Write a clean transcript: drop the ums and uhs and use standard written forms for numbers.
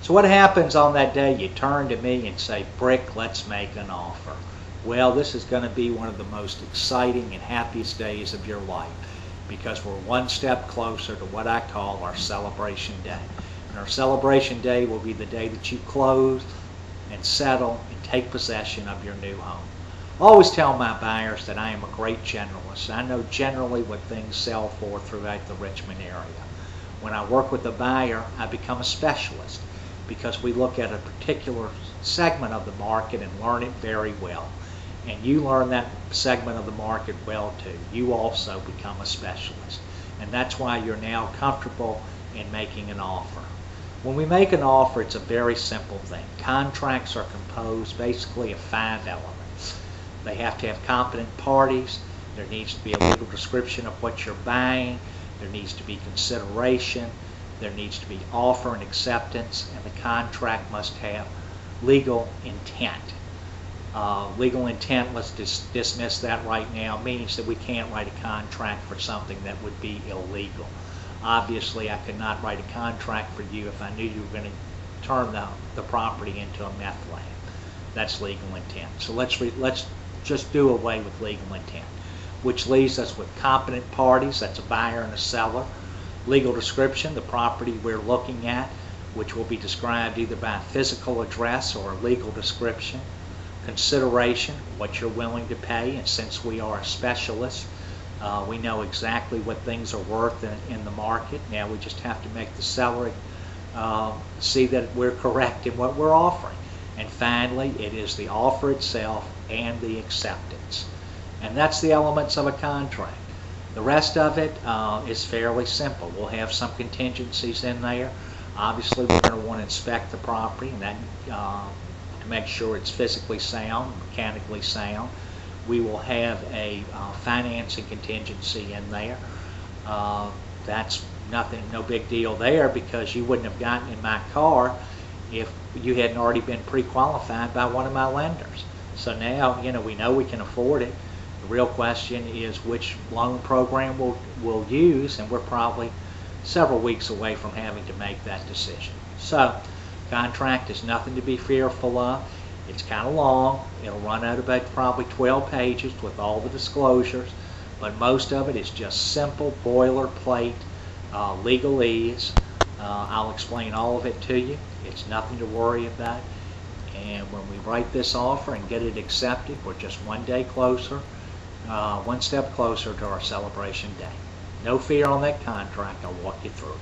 So what happens on that day? You turn to me and say, Brick, let's make an offer. Well, this is going to be one of the most exciting and happiest days of your life, because we're one step closer to what I call our celebration day. And our celebration day will be the day that you close and settle and take possession of your new home. I always tell my buyers that I am a great generalist. I know generally what things sell for throughout the Richmond area. When I work with a buyer, I become a specialist, because we look at a particular segment of the market and learn it very well. And you learn that segment of the market well too. You also become a specialist. And that's why you're now comfortable in making an offer. When we make an offer, it's a very simple thing. Contracts are composed basically of 5 elements. They have to have competent parties. There needs to be a legal description of what you're buying. There needs to be consideration. There needs to be offer and acceptance. And the contract must have legal intent. Legal intent, let's dismiss that right now, means that we can't write a contract for something that would be illegal. Obviously, I could not write a contract for you if I knew you were going to turn the property into a meth lab. That's legal intent. So let's just do away with legal intent, which leaves us with competent parties. That's a buyer and a seller. Legal description, the property we're looking at, which will be described either by a physical address or a legal description. Consideration, what you're willing to pay, and since we are a specialist, we know exactly what things are worth in the market. Now we just have to make the seller see that we're correct in what we're offering. And finally, it is the offer itself and the acceptance. And that's the elements of a contract. The rest of it is fairly simple. We'll have some contingencies in there. Obviously, we're going to want to inspect the property, and that to make sure it's physically sound, mechanically sound. We will have a financing contingency in there. That's nothing, no big deal there, because you wouldn't have gotten in my car if you hadn't already been pre-qualified by one of my lenders. So now, we know we can afford it. The real question is which loan program we'll use, and we're probably several weeks away from having to make that decision. So, contract is nothing to be fearful of. It's kind of long. It'll run out about probably 12 pages with all the disclosures, but most of it is just simple boilerplate legalese. I'll explain all of it to you. It's nothing to worry about. And when we write this offer and get it accepted, we're just one day closer, one step closer to our celebration day. No fear on that contract. I'll walk you through it.